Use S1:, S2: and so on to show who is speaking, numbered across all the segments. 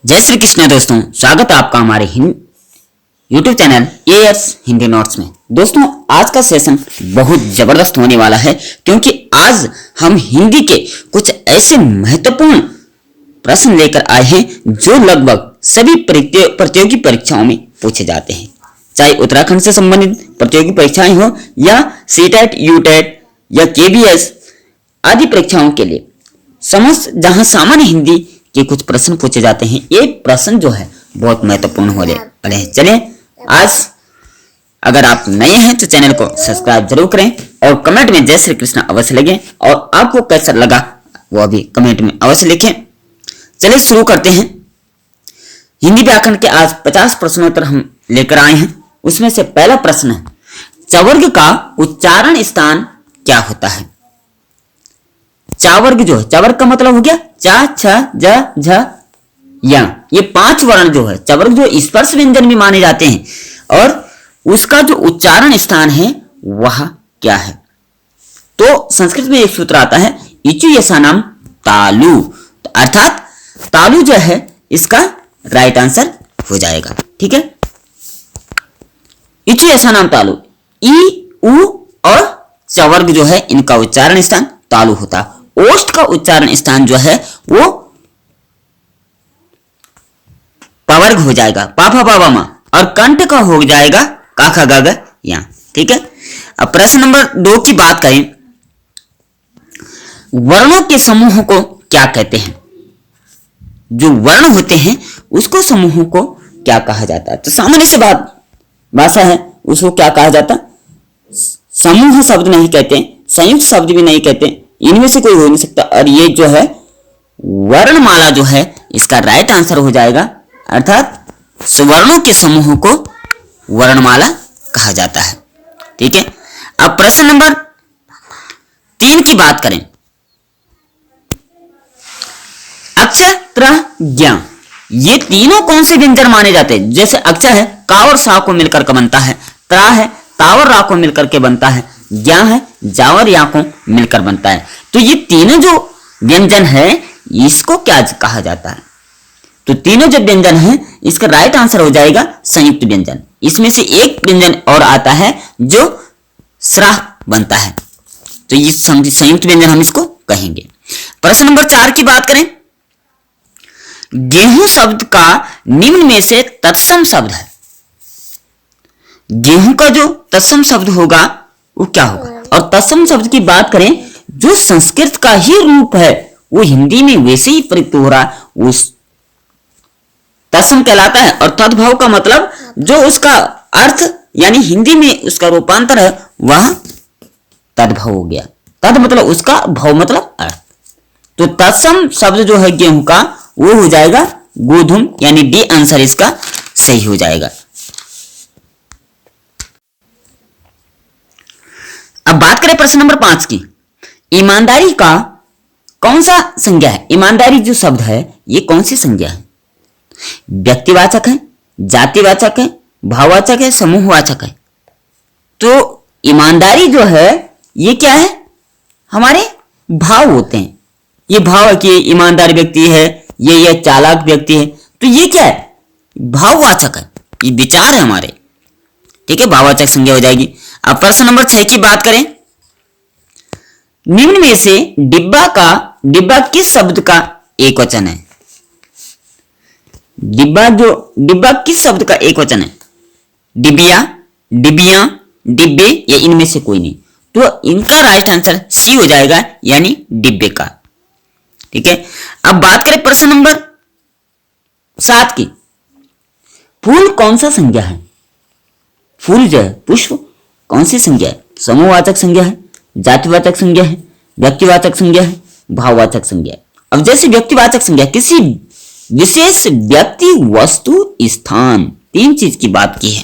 S1: जय श्री कृष्ण दोस्तों, स्वागत है आपका हमारे YouTube channel as Hindi notes में। दोस्तों, आज का सेशन बहुत जबरदस्त होने वाला है क्योंकि आज हम हिंदी के कुछ ऐसे महत्वपूर्ण प्रश्न लेकर आए हैं जो लगभग सभी प्रतियोगी परीक्षाओं में पूछे जाते हैं। चाहे उत्तराखंड से संबंधित प्रतियोगी परीक्षाएं हो या सीटेट, यूटेट या केबीएस आदि परीक्षाओं के लिए समस्त जहां सामान्य हिंदी के कुछ प्रश्न पूछे जाते हैं। ये प्रश्न जो है बहुत महत्वपूर्ण होने वाले हैं। चलिए, आज अगर आप नए हैं तो चैनल को सब्सक्राइब जरूर करें और कमेंट में जय श्री कृष्ण अवश्य लिखें और आपको कैसा लगा वो भी कमेंट में अवश्य लिखें। चलिए शुरू करते हैं। हिंदी व्याकरण के आज 50 प्रश्नोत्तर हम लेकर आए हैं। उसमें से पहला प्रश्न है, चवर्ग का उच्चारण स्थान क्या होता है? चावर्ग जो है, चावर्ग का मतलब हो गया चा, छ, ज, झ, या। ये 5 वर्ण जो है चवर्ग जो स्पर्श व्यंजन भी माने जाते हैं और उसका जो उच्चारण स्थान है वह क्या है? तो संस्कृत में एक सूत्र आता है इचु यसा नाम तालु, अर्थात तालु जो है इसका राइट आंसर हो जाएगा। ठीक है, इचु यसा नाम तालु, ई, उ और चवर्ग जो है इनका उच्चारण स्थान तालु होता है। ओष्ठ का उच्चारण स्थान जो है वो पवर्ग हो जाएगा, पापा बाबा मा, और कंठ का हो जाएगा काखा गागा या। ठीक है, अब प्रश्न नंबर 2 की बात करें, वर्णों के समूह को क्या कहते हैं? जो वर्ण होते हैं उसको समूह को क्या कहा जाता है? तो सामान्य से भाषा है, उसको क्या कहा जाता? समूह शब्द नहीं कहते, संयुक्त शब्द भी नहीं कहते, इनमें से कोई हो नहीं सकता। और ये जो है वर्णमाला जो है इसका राइट आंसर हो जाएगा, अर्थात सुवर्णों के समूह को वर्णमाला कहा जाता है। ठीक है, अब प्रश्न नंबर 3 की बात करें, अक्षर, त्र, ज्ञ, ये तीनों कौन से व्यंजन माने जाते हैं? जैसे अक्षर है का और सा को मिलकर के बनता है, त्रा है ता और रा को मिलकर के बनता है, ज्ञ है जा और या को मिलकर बनता है। तो ये तीनों जो व्यंजन है इसको क्या कहा जाता है? तो तीनों जो व्यंजन है इसका राइट आंसर हो जाएगा संयुक्त व्यंजन। इसमें से एक व्यंजन और आता है जो स्रा बनता है, तो ये संयुक्त व्यंजन हम इसको कहेंगे। प्रश्न नंबर 4 की बात करें, गेहूं शब्द का निम्न में से तत्सम शब्द है। गेहूं का जो तत्सम शब्द होगा वो क्या होगा? और तत्सम शब्द की बात करें, जो संस्कृत का ही रूप है वो हिंदी में वैसे ही प्रयुक्त हो रहा है, वो तत्सम कहलाता है। और तद्भव का मतलब जो उसका अर्थ यानी हिंदी में उसका रूपांतर है वह तद्भव हो गया। तद मतलब उसका, भव मतलब अर्थ। तो तत्सम शब्द जो है गेहूं का वो हो जाएगा गोधूम, यानी डी आंसर इसका सही हो जाएगा। अब बात करें प्रश्न नंबर 5 की, ईमानदारी का कौन सा संज्ञा है? ईमानदारी जो शब्द है ये कौन सी संज्ञा है? व्यक्तिवाचक है, जातिवाचक है, भाववाचक है, समूहवाचक है? तो ईमानदारी जो है ये क्या है? हमारे भाव होते हैं। ये भाव है कि ईमानदार व्यक्ति है, ये चालाक व्यक्ति है, तो ये क्या है? भाववाचक है, ये विचार है हमारे। ठीक है, भाववाचक संज्ञा हो जाएगी। अब प्रश्न नंबर 6 की बात करें, निम्न में से डिब्बा किस शब्द का एक वचन है? डिब्बा किस शब्द का एक वचन है? डिबिया, डिबिया, डिब्बे या इनमें से कोई नहीं? तो इनका राइट आंसर सी हो जाएगा, यानी डिब्बे का। ठीक है, अब बात करें प्रश्न नंबर 7 की, फूल कौन सा संज्ञा है? फूल जो है पुष्प कौन सी संज्ञा है? समूहवाचक संज्ञा है, जातिवाचक संज्ञा है, व्यक्तिवाचक संज्ञा है, भाववाचक संज्ञा है। अब जैसे व्यक्तिवाचक संज्ञा किसी विशेष व्यक्ति, वस्तु, स्थान, 3 चीज की बात की है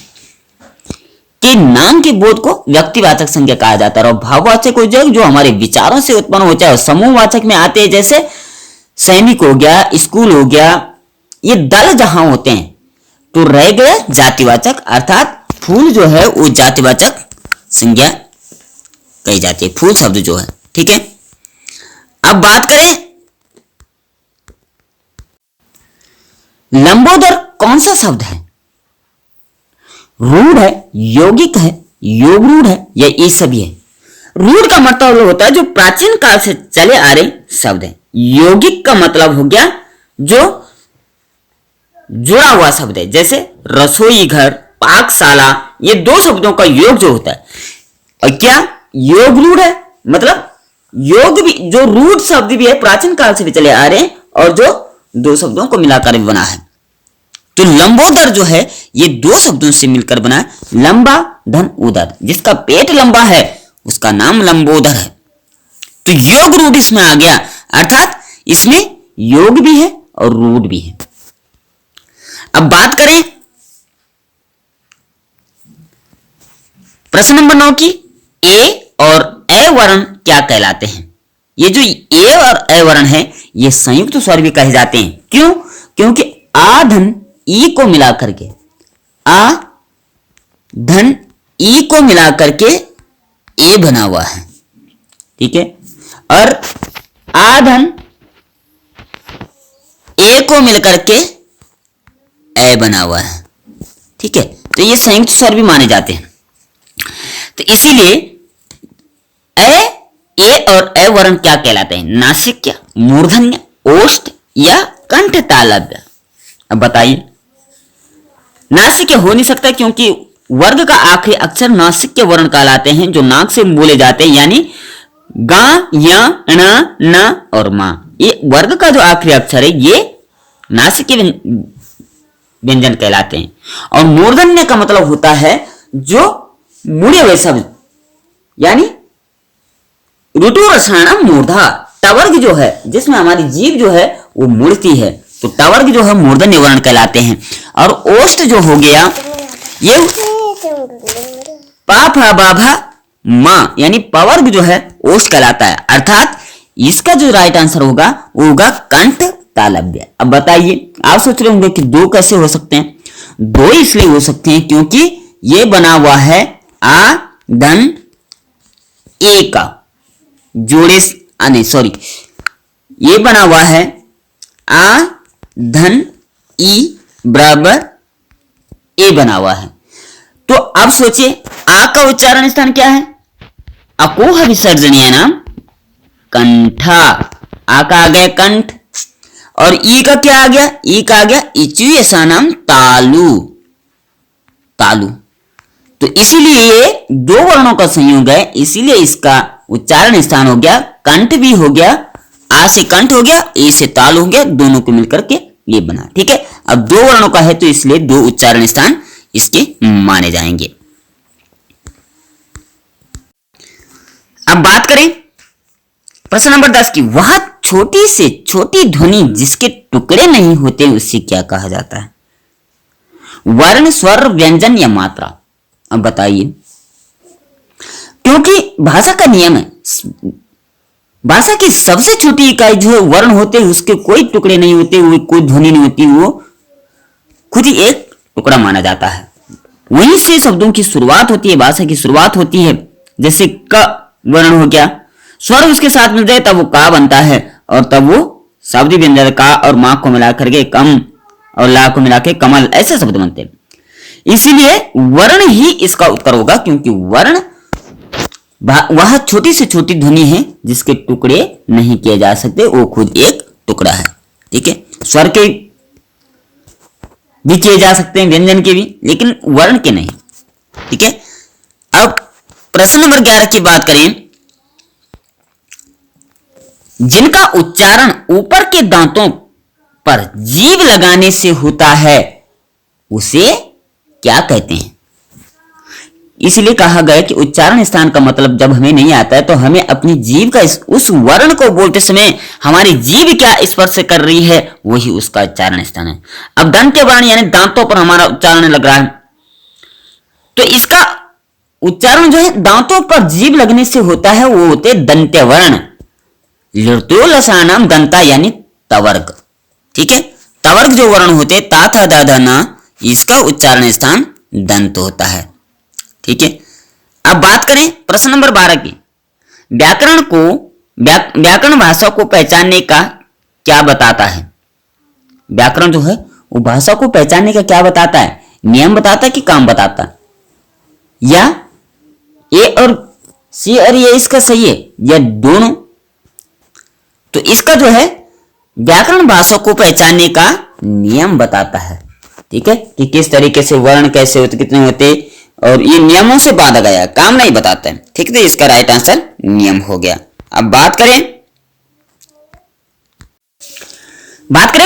S1: कि नाम के बोध को व्यक्तिवाचक संज्ञा कहा जाता है। और भाववाचक हो जाए जो हमारे विचारों से उत्पन्न होता है। समूहवाचक में आते हैं जैसे सैनिक हो गया, स्कूल हो गया, ये दल जहां होते हैं। तो रह गया जातिवाचक, अर्थात फूल जो है वो जातिवाचक संज्ञा कही जाती है, फूल शब्द जो है। ठीक है, अब बात करें लंबोदर कौन सा शब्द है? रूढ़ है, यौगिक है, योग रूढ़ है या ये सभी है? रूढ़ का मतलब होता है जो प्राचीन काल से चले आ रहे शब्द है। यौगिक का मतलब हो गया जो जुड़ा हुआ शब्द है, जैसे रसोई घर, पाकशाला, ये दो शब्दों का योग जो होता है। और क्या योग रूढ़ है, मतलब योग भी जो रूढ़ शब्द भी है प्राचीन काल से भी चले आ रहे हैं और जो दो शब्दों को मिलाकर बना है। तो लंबोदर जो है ये दो शब्दों से मिलकर बना है, लंबा धन उदर। जिसका पेट लंबा है उसका नाम लंबोदर है। तो योग रूढ़ इसमें आ गया, अर्थात इसमें योग भी है और रूढ़ भी है। अब बात करें प्रश्न नंबर 9 की, ए और ए वर्ण क्या कहलाते हैं? ये जो ए और ए वर्ण है ये संयुक्त स्वर भी कहे जाते हैं। क्यों? क्योंकि आ धन ई को मिलाकर के, आ धन ई को मिलाकर के ए बना हुआ है, ठीक है। और आ धन ए को मिलकर के ए बना हुआ है, ठीक है। तो ये संयुक्त स्वर भी माने जाते हैं। तो इसीलिए ए और ए वर्ण क्या कहलाते हैं? नासिक्य, मूर्धन्य, ओष्ठ या कंठ तालव्य। अब बताइए, नासिक्य हो नहीं सकता क्योंकि वर्ग का आखिरी अक्षर नासिक्य वर्ण कहलाते हैं जो नाक से बोले जाते हैं, यानी गा, या, ण, न और मा। ये वर्ग का जो आखिरी अक्षर है ये नासिक्य व्यंजन कहलाते हैं। और मूर्धन्य का मतलब होता है जो मुड़े हुए शब्द, यानी ऋतु रसायन मूर्धा। टवर्ग जो है जिसमें हमारी जीभ जो है वो मुड़ती है, तो टवर्ग जो है मूर्धन्य वर्ण कहलाते हैं। और ओष्ठ जो हो गया ये पा फा बा भा मा, यानी पवर्ग जो है ओष्ठ कहलाता है। अर्थात इसका जो राइट आंसर होगा वो होगा कंठ तालव्य। अब बताइए, आप सोच रहे होंगे कि दो कैसे हो सकते हैं? दो इसलिए हो सकते हैं क्योंकि ये बना हुआ है आ धन ए का जोड़े, नहीं सॉरी, ये बना हुआ है आ धन ई बराबर ए बना हुआ है। तो अब सोचिए आ का उच्चारण स्थान क्या है? अकोह विसर्जनीय नाम कंठा। आ का आ गया कंठ। और ई का क्या आ गया? ई का आ गया इचु ऐसा नाम तालु, तालु। तो इसीलिए ये दो वर्णों का संयोग है, इसीलिए इसका उच्चारण स्थान हो गया कंठ भी हो गया, आ से कंठ हो गया, ए से ताल हो गया, दोनों को मिलकर के ये बना, ठीक है। अब दो वर्णों का है तो इसलिए दो उच्चारण स्थान इसके माने जाएंगे। अब बात करें प्रश्न नंबर 10 की, वह छोटी से छोटी ध्वनि जिसके टुकड़े नहीं होते उसे क्या कहा जाता है? वर्ण, स्वर, व्यंजन या मात्रा? अब बताइए, क्योंकि भाषा का नियम है, भाषा की सबसे छोटी इकाई जो वर्ण होते हैं उसके कोई टुकड़े नहीं होते, वो कोई ध्वनि नहीं होती, वो खुद ही एक टुकड़ा माना जाता है। वहीं से शब्दों की शुरुआत होती है, भाषा की शुरुआत होती है। जैसे क वर्ण हो गया, स्वर उसके साथ मिल जाए तब वो का बनता है, और तब वो शब्द व्यंजन का और मां को मिलाकर के कम और ला को मिलाकर कमल, ऐसे शब्द बनते हैं। इसीलिए वर्ण ही इसका उत्तर होगा, क्योंकि वर्ण वह छोटी से छोटी ध्वनि है जिसके टुकड़े नहीं किए जा सकते, वो खुद एक टुकड़ा है, ठीक है। स्वर के भी किए जा सकते हैं, व्यंजन के भी, लेकिन वर्ण के नहीं, ठीक है। अब प्रश्न नंबर 11 की बात करें, जिनका उच्चारण ऊपर के दांतों पर जीभ लगाने से होता है उसे क्या कहते हैं? इसलिए कहा गया कि उच्चारण स्थान का मतलब जब हमें नहीं आता है तो हमें अपनी जीभ का उस वर्ण को बोलते समय हमारी जीभ क्या स्पर्श कर रही है वही उसका उच्चारण स्थान है। अब दंत्य वर्ण यानी दांतों पर हमारा उच्चारण लग रहा है, तो इसका उच्चारण जो है दांतों पर जीभ लगने से होता है, वो होते दंत्य वर्ण। लसानाम दंता यानी तवर्ग, ठीक है। तवर्ग जो वर्ण होते ता था दादा ना, इसका उच्चारण स्थान दंत होता है, ठीक है। अब बात करें प्रश्न नंबर 12 की, व्याकरण को व्याकरण भाषा को पहचानने का क्या बताता है? व्याकरण जो है वो भाषा को पहचानने का क्या बताता है? नियम बताता है कि काम बताता है? या ए और सी और ये इसका सही है या दोनों? तो इसका जो है व्याकरण भाषा को पहचानने का नियम बताता है, ठीक है, कि किस तरीके से वर्ण कैसे होते, कितने होते, और ये नियमों से बांधा गया है, काम नहीं बताता है, ठीक है। इसका राइट आंसर नियम हो गया। अब बात करें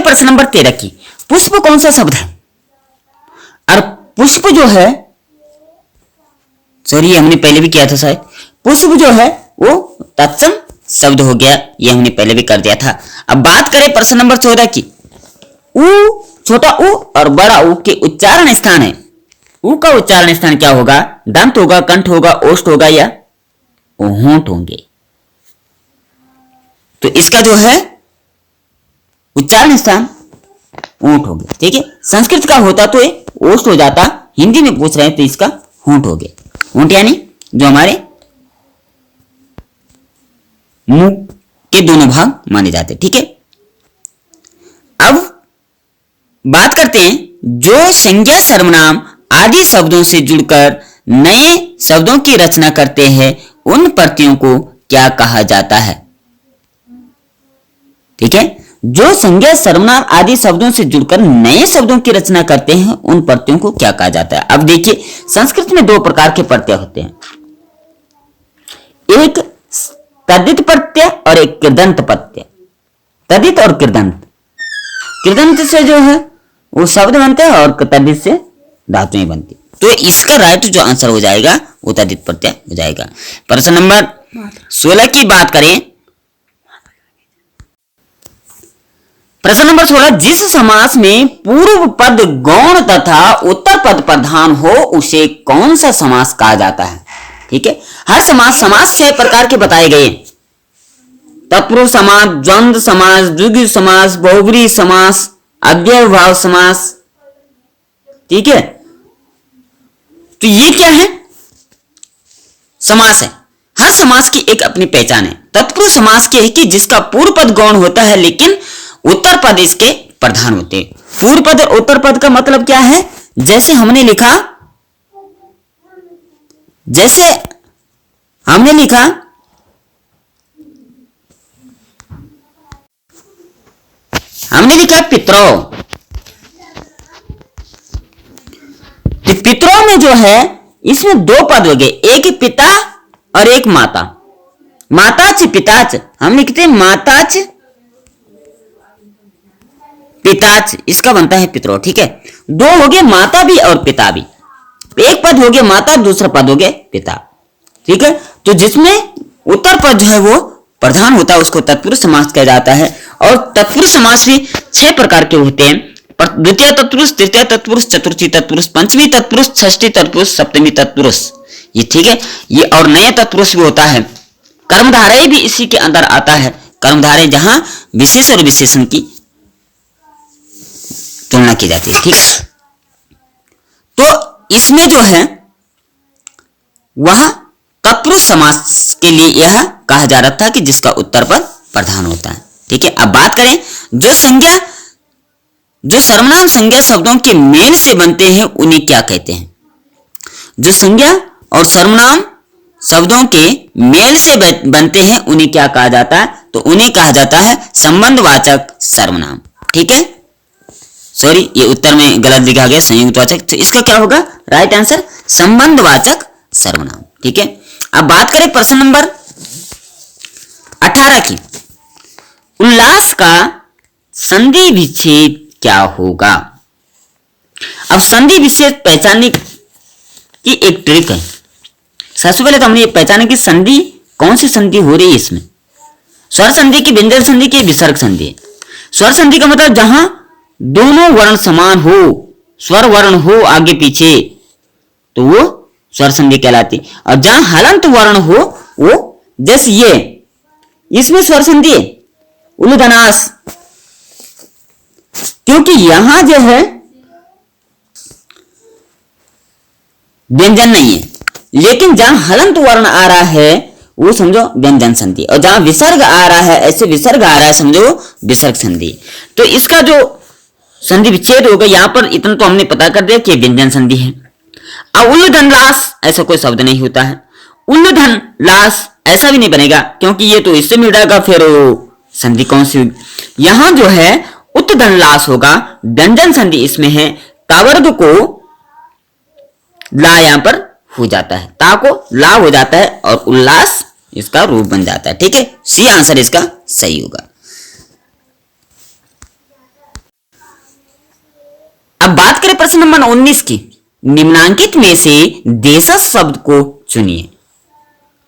S1: प्रश्न नंबर 13 की। पुष्प कौन सा शब्द है? और पुष्प जो है, सॉरी हमने पहले भी किया था शायद, पुष्प जो है वो तत्सम शब्द हो गया, ये हमने पहले भी कर दिया था। अब बात करें प्रश्न नंबर 14 की। ऊ, छोटा ऊ और बड़ा ऊ के उच्चारण स्थान है। ऊ का उच्चारण स्थान क्या होगा? दंत होगा, कंठ होगा, ओष्ठ होगा या होंठ होंगे? तो इसका जो है उच्चारण स्थान ऊंट हो गया, ठीक है। संस्कृत का होता तो ये ओष्ठ हो जाता, हिंदी में पूछ रहे हैं तो इसका होंठ हो गया। होंठ यानी जो हमारे मुंह के दोनों भाग माने जाते, ठीक है। अब बात करते हैं, जो संज्ञा सर्वनाम आदि शब्दों से जुड़कर नए शब्दों की रचना करते हैं, उन प्रत्ययों को क्या कहा जाता है? ठीक है, जो संज्ञा सर्वनाम आदि शब्दों से जुड़कर नए शब्दों की रचना करते हैं, उन प्रत्ययों को क्या कहा जाता है? अब देखिए, संस्कृत में 2 प्रकार के प्रत्यय होते हैं, एक तद्धित प्रत्यय और एक कृदंत प्रत्यय। तद्धित और कृदंत, कृदंत से जो है वो शब्द बनते हैं और तद्धित से धातुएं बनती। तो इसका राइट जो आंसर हो जाएगा वो तद्धित प्रत्यय हो जाएगा। प्रश्न नंबर 16 की बात करें। प्रश्न नंबर 16, जिस समास में पूर्व पद गौण तथा उत्तर पद प्रधान हो उसे कौन सा समास कहा जाता है? ठीक है, हर समास 6 प्रकार के बताए गए। तत्पुरुष समास, द्वंद्व समास, द्विगु समास, बहुब्रीहि समास, अव्ययभाव समास, ठीक है। तो ये क्या है? समास है। हर समास की एक अपनी पहचान है। तत्पुरुष समास की है कि जिसका पूर्व पद गौण होता है लेकिन उत्तर पद इसके प्रधान होते हैं। पूर्व पद और उत्तर पद का मतलब क्या है? जैसे हमने लिखा पितरों। तो पितरों में जो है इसमें 2 पद हो गए, एक पिता और एक माता। माताच पिताच हम लिखते हैं माताच पिताच, इसका बनता है पितरों, ठीक है। 2 हो गए माता भी और पिता भी, एक पद हो गया माता, दूसरा पद हो गया पिता, ठीक है। तो जिसमें उत्तर पद जो है वो प्रधान होता है उसको तत्पुरुष समास कहा जाता है। और तत्पुरुष समास भी 6 प्रकार के होते हैं। द्वितीय तत्पुरुष, तृतीय तत्पुरुष, चतुर्थी तत्पुरुष, पंचमी तत्पुरुष, षष्ठी तत्पुरुष, सप्तमी तत्पुरुष, ये ठीक है। ये और नए तत्पुरुष भी होता है। कर्मधारय भी इसी के अंदर आता है। कर्मधारय जहां विशेष और विशेषण की तुलना की जाती है, ठीक। तो इसमें जो है वह तत्पुरुष समास के लिए यह कहा जा रहा था कि जिसका उत्तर पद प्रधान होता है, ठीक है। अब बात करें, जो सर्वनाम संज्ञा शब्दों के मेल से बनते हैं उन्हें क्या कहते हैं? जो संज्ञा और सर्वनाम शब्दों के मेल से बनते हैं उन्हें क्या कहा जाता है? तो उन्हें कहा जाता है संबंधवाचक सर्वनाम, ठीक है। सॉरी, ये उत्तर में गलत लिखा गया, संयुक्तवाचक। तो इसका क्या होगा राइट आंसर? संबंधवाचक सर्वनाम, ठीक है। अब बात करें प्रश्न नंबर 18 की। उल्लास का संधि विच्छेद क्या होगा? अब संधि विच्छेद पहचानने की एक ट्रिक है। सबसे पहले तो हमने ये पहचाना कि संधि कौन सी संधि हो रही है इसमें। स्वर संधि की, व्यंजन संधि की, विसर्ग संधि है। स्वर संधि का मतलब जहां दोनों वर्ण समान हो, स्वर वर्ण हो आगे पीछे, तो वो स्वर संधि कहलाती। और जहां हलंत वर्ण हो, वो जैसे ये, इसमें स्वर संधि है उलूदनास, क्योंकि यहां जो है व्यंजन नहीं है। लेकिन जहां हलंत वर्ण आ रहा है वो समझो व्यंजन संधि, और जहां विसर्ग आ रहा है, ऐसे विसर्ग आ रहा है समझो विसर्ग संधि। तो इसका जो संधि विच्छेद हो गया। यहां पर इतना तो हमने पता कर दिया कि व्यंजन संधि है। अब उल्लधन लास ऐसा कोई शब्द नहीं होता है। उल्लधन लास ऐसा भी नहीं बनेगा क्योंकि ये तो इससे मिल जाएगा, फिर संधि कौन सी हुई। यहां जो है उत्तधन लास होगा, व्यंजन संधि इसमें है, तावर्ग को ला यहां पर हो जाता है, ता को ला हो जाता है और उल्लास इसका रूप बन जाता है। ठीक है, सी आंसर इसका सही होगा। अब बात करें प्रश्न नंबर 19 की। निम्नांकित में से देशज शब्द को चुनिए।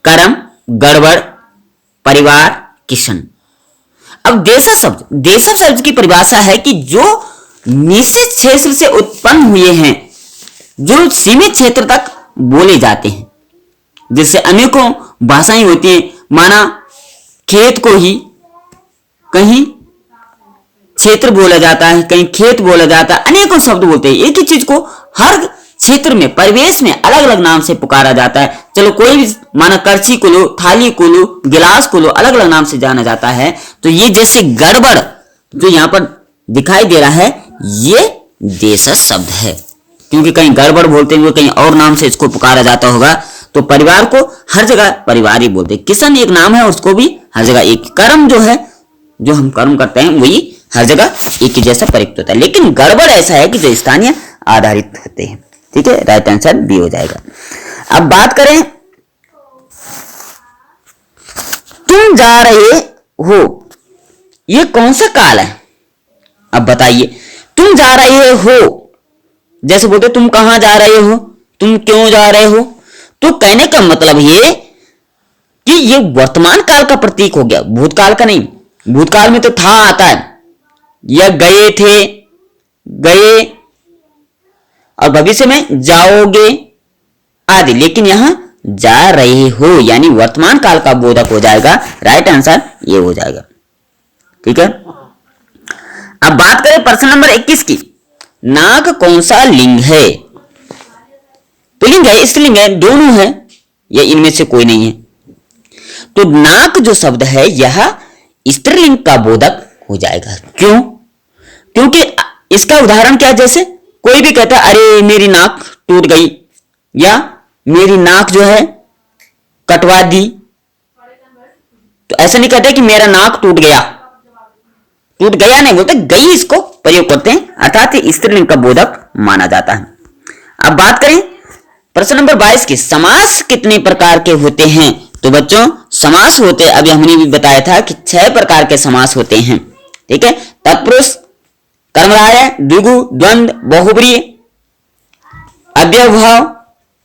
S1: कर्म, गड़बड़, परिवार, किशन। अब देशज शब्द की परिभाषा है कि जो निश्चित क्षेत्र से उत्पन्न हुए हैं, जो सीमित क्षेत्र तक बोले जाते हैं, जिससे अनेकों भाषाएं होती हैं। माना खेत को ही कहीं क्षेत्र बोला जाता है, कहीं खेत बोला जाता है, अनेकों शब्द बोलते हैं। एक ही चीज को हर क्षेत्र में, परिवेश में अलग अलग नाम से पुकारा जाता है। चलो कोई भी, माना करछी को लो, थाली को लो, गिलास को लो, अलग अलग नाम से जाना जाता है। तो ये जैसे गड़बड़ जो यहां पर दिखाई दे रहा है, ये देशज शब्द है, क्योंकि कहीं गड़बड़ बोलते हुए कहीं और नाम से इसको पुकारा जाता होगा। तो परिवार को हर जगह परिवार ही बोलते हैं। किशन एक नाम है, उसको भी हर जगह एक। कर्म जो है, जो हम कर्म करते हैं, वही हर जगह एक ही जैसा प्रयुक्त होता है। लेकिन गड़बड़ ऐसा है कि जो स्थानीय आधारित होते हैं। ठीक है, राइट आंसर बी हो जाएगा। अब बात करें, तुम जा रहे हो, ये कौन सा काल है? अब बताइए, तुम जा रहे हो, जैसे बोलते तुम कहां जा रहे हो, तुम क्यों जा रहे हो। तो कहने का मतलब ये कि ये वर्तमान काल का प्रतीक हो गया, भूतकाल का नहीं। भूतकाल में तो था आता है, या गए थे, गए, और भविष्य में जाओगे आदि। लेकिन यहां जा रहे हो यानी वर्तमान काल का बोधक हो जाएगा। राइट आंसर ये हो जाएगा। ठीक है, अब बात करें प्रश्न नंबर 21 की। नाक कौन सा लिंग है? पुल्लिंग है, स्त्रीलिंग है, दोनों है, या इनमें से कोई नहीं है। तो नाक जो शब्द है यह स्त्रीलिंग का बोधक हो जाएगा। क्यों? क्योंकि इसका उदाहरण क्या है, जैसे कोई भी कहता है अरे मेरी नाक टूट गई, या मेरी नाक जो है कटवा दी, तो ऐसा नहीं कहते कि मेरा नाक टूट गया। टूट गया नहीं बोलते, गई इसको प्रयोग करते हैं, अर्थात स्त्रीलिंग का बोधक माना जाता है। अब बात करें प्रश्न नंबर 22 की। समास कितने प्रकार के होते हैं? तो बच्चों समास होते, अभी हमने भी बताया था कि 6 प्रकार के समास होते हैं। ठीक है, तत्पुरुष, कर्मधारय, द्विगु, द्वंद्व, बहुब्रीहि, अव्ययभाव।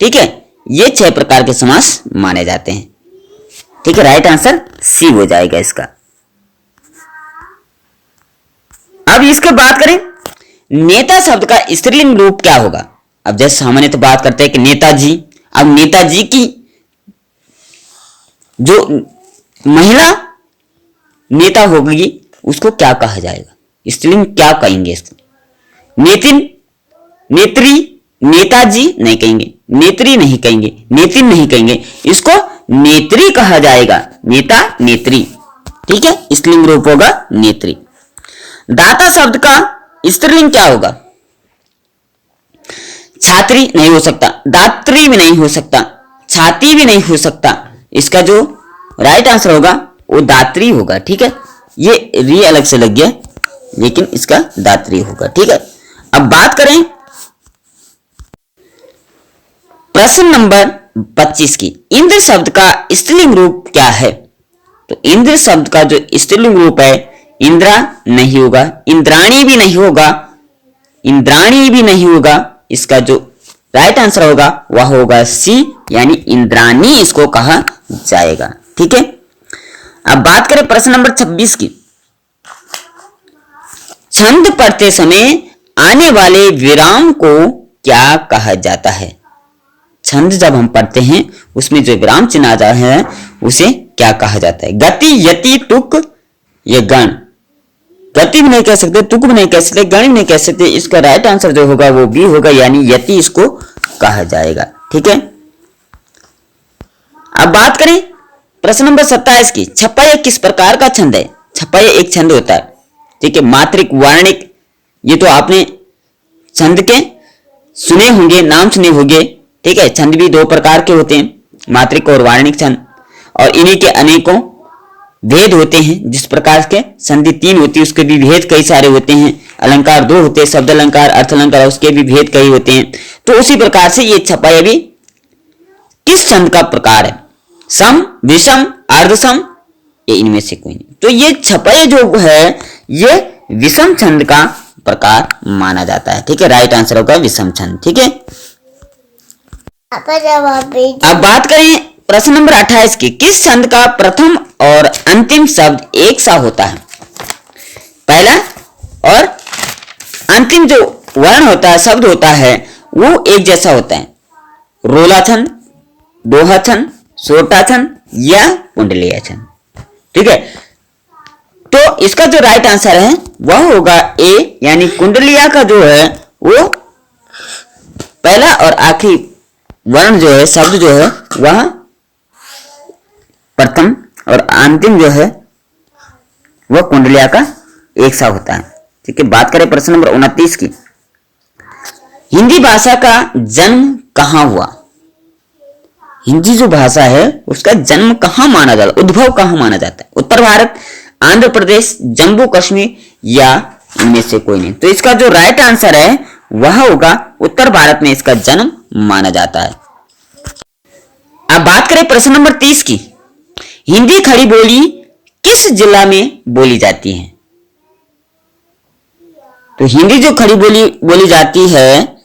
S1: ठीक है, ये 6 प्रकार के समास माने जाते हैं। ठीक है, राइट आंसर सी हो जाएगा इसका। अब इसके बात करें, नेता शब्द का स्त्रीलिंग रूप क्या होगा? अब जैसे सामान्य तो बात करते हैं कि नेताजी। अब नेताजी की जो महिला नेता होगी उसको क्या कहा जाएगा? स्त्रीलिंग क्या कहेंगे इसको? नेतिन, नेत्री, नेताजी नहीं कहेंगे, नेत्री नहीं कहेंगे, नेतिन नहीं कहेंगे, इसको नेत्री कहा जाएगा। नेता, नेत्री। ठीक है, स्त्रीलिंग रूप होगा नेत्री। दाता शब्द का स्त्रीलिंग क्या होगा? छात्री नहीं हो सकता, दात्री भी नहीं हो सकता, छाती भी नहीं हो सकता। इसका जो राइट आंसर होगा वो दात्री होगा। ठीक है, ये री अलग से लग गया, लेकिन इसका दात्री होगा। ठीक है, अब बात करें प्रश्न नंबर 25 की। इंद्र शब्द का स्त्रीलिंग रूप क्या है? तो इंद्र शब्द का जो स्त्रीलिंग रूप है, इंद्रा नहीं होगा, इंद्राणी भी नहीं होगा, इंद्राणी भी नहीं होगा। इसका जो राइट आंसर होगा वह होगा सी, यानी इंद्राणी इसको कहा जाएगा। ठीक है, अब बात करें प्रश्न नंबर 26 की। छंद पढ़ते समय आने वाले विराम को क्या कहा जाता है? छंद जब हम पढ़ते हैं उसमें जो विराम चिन्ह आता है उसे क्या कहा जाता है? गति, यति, तुक, ये गण। गति भी नहीं कह सकते, तुक भी नहीं कह सकते, गण भी नहीं कह सकते। इसका राइट आंसर जो होगा वो बी होगा, यानी यति इसको कहा जाएगा। ठीक है, अब बात करें प्रश्न नंबर 27 की। छपय किस प्रकार का छंद है? छपय एक छंद होता है। ठीक है, मात्रिक, वर्णिक ये तो आपने छंद के सुने होंगे, नाम सुने होंगे, ठीक है। छंद भी दो प्रकार के होते हैं, मात्रिक और वार्णिक छंद, और इन्हीं के अनेकों भेद होते हैं। जिस प्रकार के संधि 3 होती है उसके भी भेद कई सारे होते हैं, अलंकार 2 होते हैं, शब्द अलंकार, अर्थ अलंकार, उसके भी भेद कई होते हैं। तो उसी प्रकार से ये छपाई भी किस छंद का प्रकार है, सम, विषम, अर्धसम, ये इनमें से कोई नहीं। तो ये छपाई जो है ये विषम छंद का प्रकार माना जाता है, ठीक है। राइट आंसर होगा विषम छंद, ठीक है। अब बात करें प्रश्न नंबर 28 की, किस छंद का प्रथम और अंतिम शब्द एक सा होता है। पहला और अंतिम जो वर्ण होता है, शब्द होता है, वो एक जैसा होता है। रोला छंद, दोहा छंद, सोटा छंद या कुंडलीय छंद, ठीक है। तो इसका जो राइट आंसर है वह होगा ए, यानी कुंडलिया का जो है वो पहला और आखिरी वर्ण जो है, शब्द जो है वह प्रथम और अंतिम जो है वह कुंडलिया का एक सा होता है, ठीक है। बात करें प्रश्न नंबर 29 की, हिंदी भाषा का जन्म कहां हुआ। हिंदी जो भाषा है उसका जन्म कहां माना जाता है, उद्भव कहां माना जाता है। उत्तर भारत, आंध्र प्रदेश, जम्मू कश्मीर या इनमें से कोई नहीं। तो इसका जो राइट आंसर है वह होगा उत्तर भारत में इसका जन्म माना जाता है। अब बात करें प्रश्न नंबर 30 की, हिंदी खड़ी बोली किस जिला में बोली जाती है। तो हिंदी जो खड़ी बोली जाती है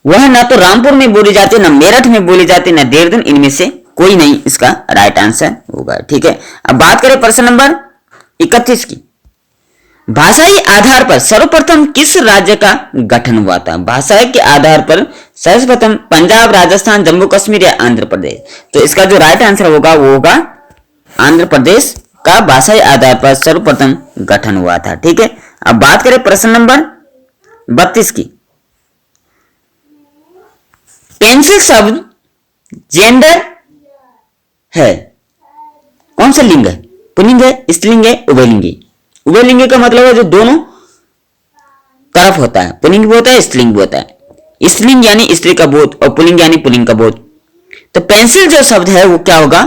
S1: वह ना तो रामपुर में बोली जाती है, ना मेरठ में बोली जाती है, ना देहरादून, इनमें से कोई नहीं इसका राइट आंसर होगा, ठीक है। अब बात करें प्रश्न नंबर 31 की, भाषाई आधार पर सर्वप्रथम किस राज्य का गठन हुआ था। भाषा के आधार पर सर्वप्रथम पंजाब, राजस्थान, जम्मू कश्मीर या आंध्र प्रदेश। तो इसका जो राइट आंसर होगा वो होगा आंध्र प्रदेश का भाषाई आधार पर सर्वप्रथम गठन हुआ था, ठीक है। अब बात करें प्रश्न नंबर 32 की, पेंसिल शब्द जेंडर है, कौन सा लिंग है, पुल्लिंग है, स्त्रीलिंग है, उभयलिंगी। उभयलिंगी का मतलब है जो दोनों तरफ होता है, पुल्लिंग भी होता है, स्त्रीलिंग भी होता है। स्त्रीलिंग यानी स्त्री का बोध और पुल्लिंग यानी पुल्लिंग का बोध। तो पेंसिल जो शब्द है वो क्या होगा,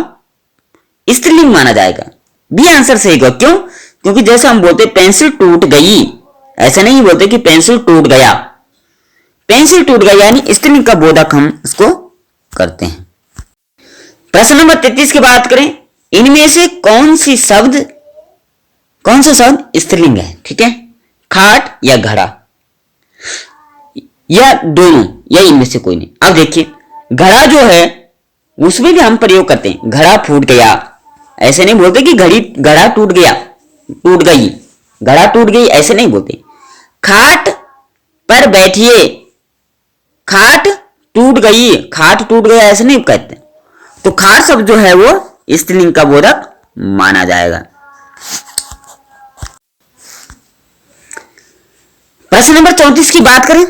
S1: स्त्रीलिंग माना जाएगा। बी आंसर सही होगा। क्यों? क्योंकि जैसे हम बोलते पेंसिल टूट गई, ऐसा नहीं बोलते कि पेंसिल टूट गया। पेंसिल टूट गई यानी स्त्रीलिंग का बोधक हम इसको करते हैं। प्रश्न नंबर 33 की बात करें, इनमें से कौन सा शब्द स्त्रीलिंग है, ठीक है। खाट या घड़ा या दोनों या इनमें से कोई नहीं। अब देखिए घड़ा जो है उसमें भी हम प्रयोग करते हैं, घड़ा फूट गया, ऐसे नहीं बोलते कि घड़ा टूट गया, टूट गई, घड़ा टूट गई, ऐसे नहीं बोलते। खाट पर बैठिए, खाट टूट गई, खाट टूट गया, ऐसे नहीं कहते। तो खाट शब्द जो है वो स्त्रीलिंग का बोधक माना जाएगा। प्रश्न नंबर 34 की बात करें,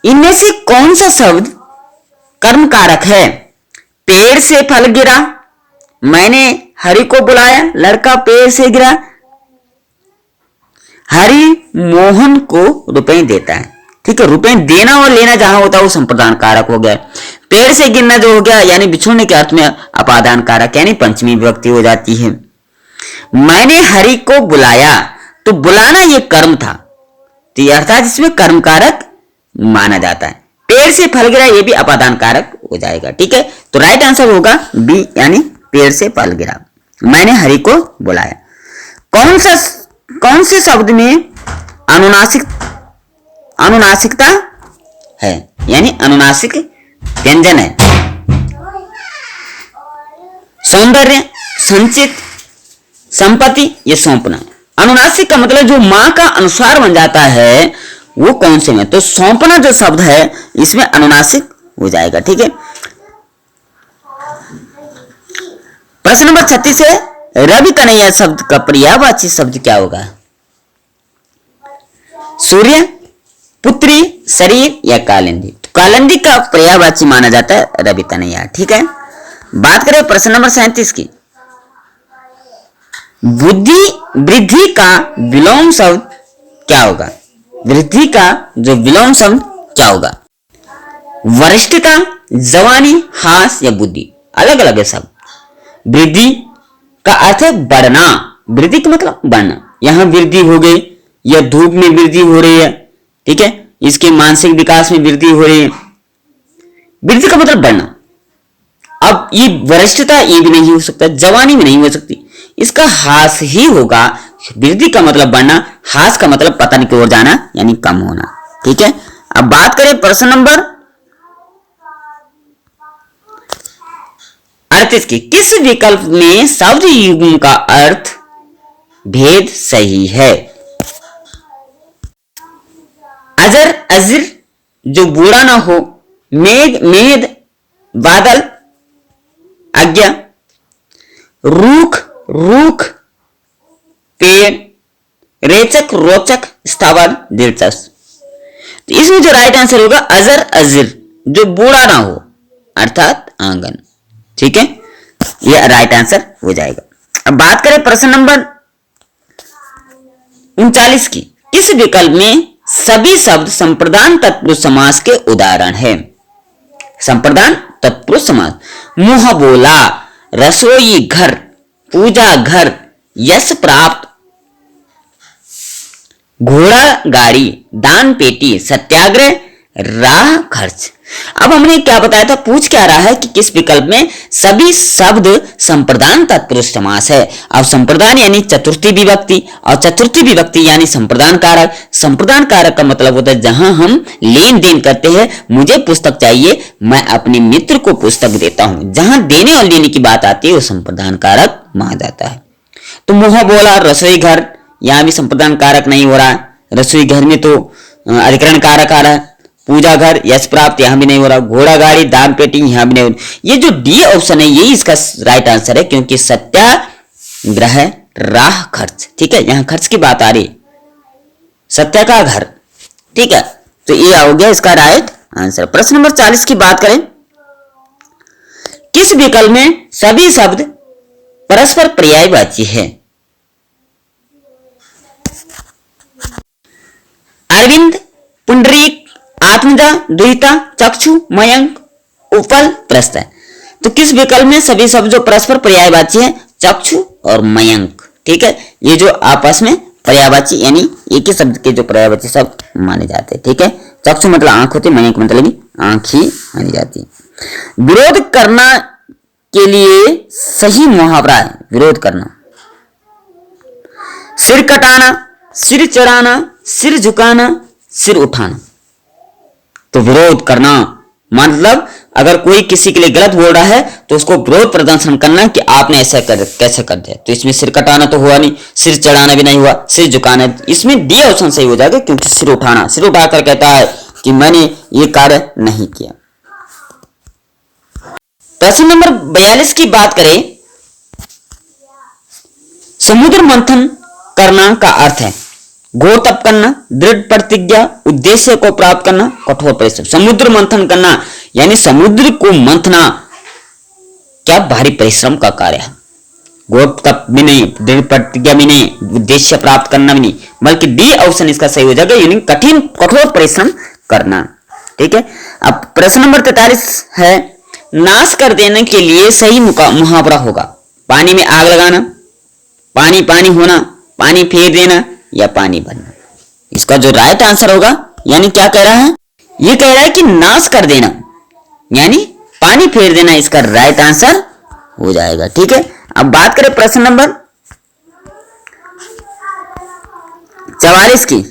S1: इनमें से कौन सा शब्द कर्म कारक है। पेड़ से फल गिरा, मैंने हरि को बुलाया, लड़का पेड़ से गिरा, हरि मोहन को रुपए देता है, ठीक है। रुपए देना और लेना जहां होता है वो संप्रदान कारक हो गया। पेड़ से गिरना जो हो गया यानी बिछुड़ने के अर्थ में अपादान कारक यानी पंचमी विभक्ति हो जाती है। मैंने हरि को बुलाया, तो बुलाना ये कर्म था, तो ये अर्थात इसमें कर्म कारक माना जाता है। पेड़ से फल गिरा ये भी अपादान कारक हो जाएगा, ठीक है। तो राइट आंसर होगा बी यानी पेड़ से फल गिरा, मैंने हरि को बुलाया। कौन से शब्द में अनुनासिकता है यानी अनुनासिक व्यंजन है। सौंदर्य, संचित, संपत्ति, ये सौंपना। अनुनासिक का मतलब जो मां का अनुसार बन जाता है वो कौन से में, तो सौंपना जो शब्द है इसमें अनुनासिक हो जाएगा, ठीक है। प्रश्न नंबर 36 है, रवि कन्हैया शब्द का पर्यायवाची शब्द क्या होगा। सूर्य, पुत्री, शरीर या कालिंदी। तो कालिंदी का पर्यायवाची माना जाता है रवि कन्हैया, ठीक है। बात करें प्रश्न नंबर 37 की, बुद्धि वृद्धि का विलोम शब्द क्या होगा? वृद्धि का जो विलोम शब्द क्या होगा? वरिष्ठता, जवानी, हास या बुद्धि, अलग अलग है सब। वृद्धि का अर्थ है बढ़ना, वृद्धि का मतलब बढ़ना। यहां वृद्धि हो गई, या धूप में वृद्धि हो रही है, ठीक है, इसके मानसिक विकास में वृद्धि हो रही है। वृद्धि का मतलब बढ़ना। अब ये वरिष्ठता ये भी नहीं हो सकता, जवानी भी नहीं हो सकती, इसका हास ही होगा। वृद्धि का मतलब बढ़ना, हास का मतलब पतन की ओर जाना यानी कम होना। ठीक है, अब बात करें प्रश्न नंबर 38 की। किस विकल्प में शब्द युग्म का अर्थ भेद सही है? अजर अजर जो बूढ़ा ना हो, मेघ मेद बादल आज्ञा, रूख रूख पेड़, रेचक रोचक स्थावर दिलचस्प। तो इसमें जो राइट आंसर होगा अजर अजर जो बूढ़ा ना हो अर्थात आंगन। ठीक है, यह राइट आंसर हो जाएगा। अब बात करें प्रश्न नंबर 39 की। इस विकल्प में सभी शब्द संप्रदान तत्पुरुष समास के उदाहरण है। संप्रदान तत्पुरुष समास, मुंह बोला, रसोई घर, पूजा घर, यश प्राप्त, घोड़ा गाड़ी, दान पेटी, सत्याग्रह, राह खर्च। अब हमने क्या बताया था, पूछ क्या रहा है कि किस विकल्प में सभी शब्द संप्रदान तत्पुरुष समास है। अब संप्रदान यानी चतुर्थी विभक्ति, और चतुर्थी विभक्ति यानी संप्रदान कारक। संप्रदान कारक का मतलब होता है जहां हम लेन देन करते हैं, मुझे पुस्तक चाहिए, मैं अपने मित्र को पुस्तक देता हूं, जहां देने और लेने की बात आती है वो संप्रदान कारक माना जाता है। तो मुंह बोला, रसोई घर, यहां भी संप्रदान कारक नहीं हो रहा है, रसोई घर में तो अधिकरण कारक आ रहा है। पूजा घर, यश प्राप्त, यहां भी नहीं हो रहा। घोड़ा गाड़ी, दान पेटी, यहां भी नहीं हो रहा। ये जो डी ऑप्शन है यही इसका राइट आंसर है, क्योंकि सत्याग्रह, राह खर्च। ठीक है, यहां खर्च की बात आ रही, सत्या का घर। ठीक है, तो ये हो गया इसका राइट आंसर। प्रश्न नंबर 40 की बात करें। किस विकल्प में सभी शब्द परस्पर पर्यायवाची है? अरविंद, पुंडरीक, आत्मजा, दुहिता, चक्षु, मयंक, उपल, प्रस्थ। तो किस विकल्प में सभी शब्द जो परस्पर पर्यायवाची है? चक्षु और मयंक। ठीक है, ये जो आपस में पर्यायवाची यानी एक ही शब्द के जो पर्यायवाची शब्द माने जाते हैं। ठीक है, चक्षु मतलब आंख होती है, मयंक मतलब भी आंख ही मानी जाती है। विरोध करना के लिए सही मुहावरा है, विरोध करना, सिर कटाना, सिर चढ़ाना, सिर झुकाना, सिर उठाना। तो विरोध करना मतलब अगर कोई किसी के लिए गलत बोल रहा है तो उसको विरोध प्रदर्शन करना कि आपने ऐसा कैसे कर दिया। तो इसमें सिर कटाना तो हुआ नहीं, सिर चढ़ाना भी नहीं हुआ, सिर झुकाना, इसमें डी ऑप्शन सही हो जाएगा, क्योंकि सिर उठाना, सिर उठाकर कहता है कि मैंने ये कार्य नहीं किया। प्रश्न नंबर 42 की बात करें। समुद्र मंथन करना का अर्थ है घोर तप करना, दृढ़ प्रतिज्ञा, उद्देश्य को प्राप्त करना, कठोर परिश्रम। समुद्र मंथन करना यानी समुद्र को मंथना क्या भारी परिश्रम का कार्य है। घोर तप भी नहीं, दृढ़ प्रतिज्ञा भी नहीं, उद्देश्य प्राप्त करना भी नहीं, बल्कि डी ऑप्शन इसका सही हो जाएगा, यानी कठिन कठोर परिश्रम करना। ठीक है, अब प्रश्न नंबर 43 है। नाश कर देने के लिए सही मुहावरा होगा। पानी में आग लगाना, पानी पानी होना, पानी फेर देना या पानी भरना। इसका जो राइट आंसर होगा, यानी क्या कह रहा है, ये कह रहा है कि नाश कर देना यानी पानी फेर देना, इसका राइट आंसर हो जाएगा। ठीक है, अब बात करें प्रश्न नंबर 44 की।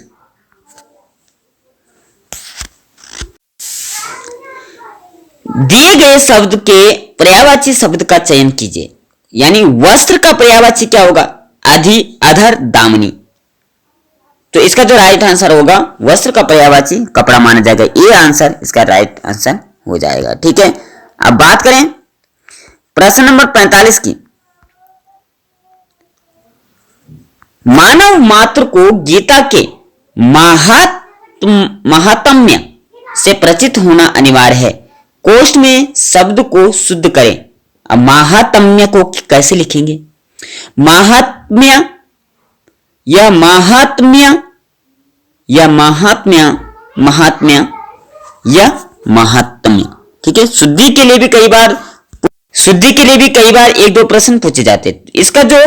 S1: दिए गए शब्द के पर्यायवाची शब्द का चयन कीजिए। यानी वस्त्र का पर्यायवाची क्या होगा? अधि, अधर, दामनी। तो इसका जो राइट आंसर होगा वस्त्र का पर्यायवाची कपड़ा माना जाएगा। ये आंसर इसका राइट आंसर हो जाएगा। ठीक है, अब बात करें प्रश्न नंबर 45 की। मानव मात्र को गीता के महात्म्य से परिचित होना अनिवार्य है। कोष्ठ में शब्द को शुद्ध करें। अब महात्म्य को कैसे लिखेंगे? महात्म्य, यह महात्म्य या महात्म्य, महात्म्य या महात्म्य। ठीक है, शुद्धि के लिए भी कई बार एक दो प्रश्न पूछे जाते हैं। इसका जो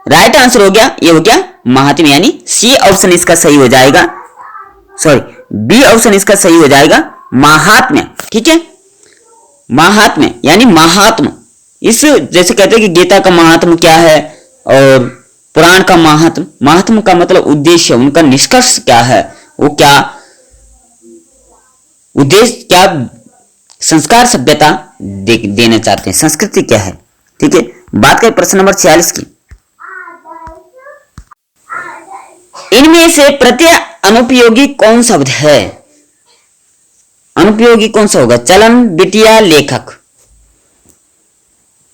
S1: राइट आंसर हो गया, ये हो गया महात्म्य, यानी सी ऑप्शन इसका सही हो जाएगा, सॉरी बी ऑप्शन इसका सही हो जाएगा, महात्म्य। ठीक है, महात्म्य यानी महात्म। इस जैसे कहते हैं कि गीता का महात्म क्या है और पुराण का महात्म, महात्म का मतलब उद्देश्य, उनका निष्कर्ष क्या है, वो क्या उद्देश्य, क्या संस्कार सभ्यता देना चाहते हैं, संस्कृति क्या है। ठीक है, बात करें प्रश्न नंबर 46 की। इनमें से प्रत्यय अनुपयोगी कौन शब्द है? अनुपयोगी कौन सा होगा? चलन, बिटिया, लेखक।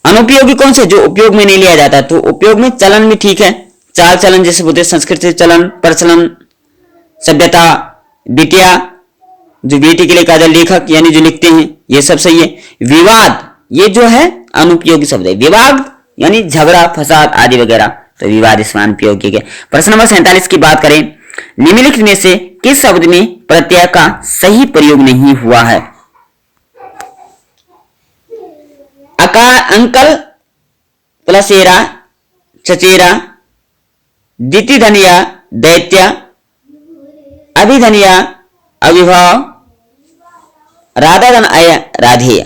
S1: अनुपयोगी कौन से, जो उपयोग में नहीं लिया जाता? तो उपयोग में चलन भी ठीक है, चाल चलन जैसे बोलते हैं, संस्कृति चलन, प्रचलन, सभ्यता, बिटिया जो बेटी के लिए कहा जाए, लेखक यानी जो लिखते हैं, ये सब सही है। विवाद ये जो है अनुपयोगी शब्द है, विवाद यानी झगड़ा, फसाद आदि वगैरह, तो विवाद इसमें अनुपयोगी है। प्रश्न नंबर 47 की बात करें, निम्नलिखित में से किस शब्द में प्रत्यय का सही प्रयोग नहीं हुआ है? अंकल प्लस एरा, चचेरा, दितिधनिया, दैत्य, अभिधनिया, अविभाव, राधाधन आय, राधेय।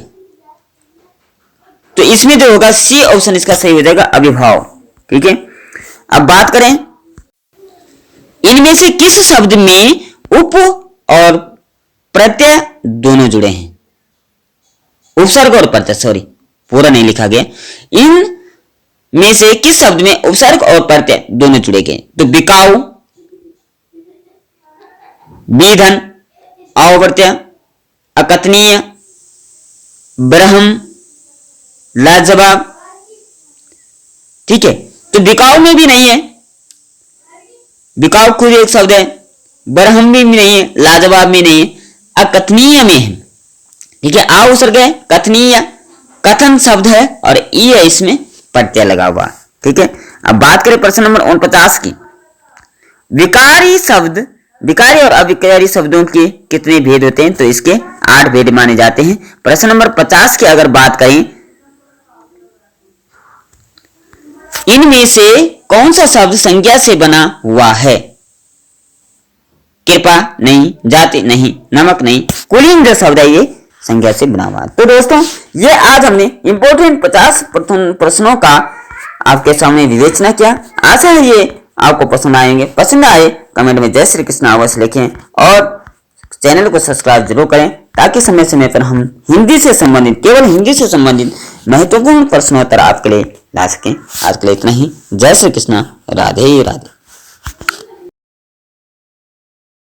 S1: तो इसमें जो होगा सी ऑप्शन इसका सही हो जाएगा, अविभाव। ठीक है, अब बात करें इनमें से किस शब्द में उप और प्रत्यय दोनों जुड़े हैं? उपसर्ग और प्रत्यय, सॉरी पूरा नहीं लिखा गया। इन में से किस शब्द में उपसर्ग और प्रत्यय दोनों जुड़े गए? तो बिकाऊ, बीधन, आववर्त्य, अकथनीय, ब्रह्म, लाजवाब। ठीक है, तो बिकाऊ में भी नहीं है, बिकाऊ खुद एक शब्द है, ब्रह्म में भी नहीं है, लाजवाब में नहीं है, अकथनीय में है। ठीक है, आ उपसर्ग है, कथनीय कथन शब्द है और ई है, इसमें प्रत्यय लगा हुआ। ठीक है, अब बात करें प्रश्न नंबर 49 की। विकारी शब्द, विकारी और अविकारी शब्दों के कितने भेद होते हैं? तो इसके 8 भेद माने जाते हैं। प्रश्न नंबर 50 की अगर बात करें, इनमें से कौन सा शब्द संज्ञा से बना हुआ है? कृपा नहीं, जाति नहीं, नमक नहीं, कुलीन जो शब्द है ये संज्ञा से बना हुआ। तो दोस्तों ये आज हमने इंपॉर्टेंट 50 प्रश्नों का आपके सामने विवेचना किया। आशा है ये आपको पसंद आएंगे। पसंद आए कमेंट में जय श्री कृष्ण अवश्य लिखें और चैनल को सब्सक्राइब जरूर करें, ताकि समय समय पर हम हिंदी से संबंधित, केवल हिंदी से संबंधित महत्वपूर्ण प्रश्नोत्तर आपके लिए ला सकें। आज के लिए इतना ही। जय श्री कृष्ण, राधे राधे।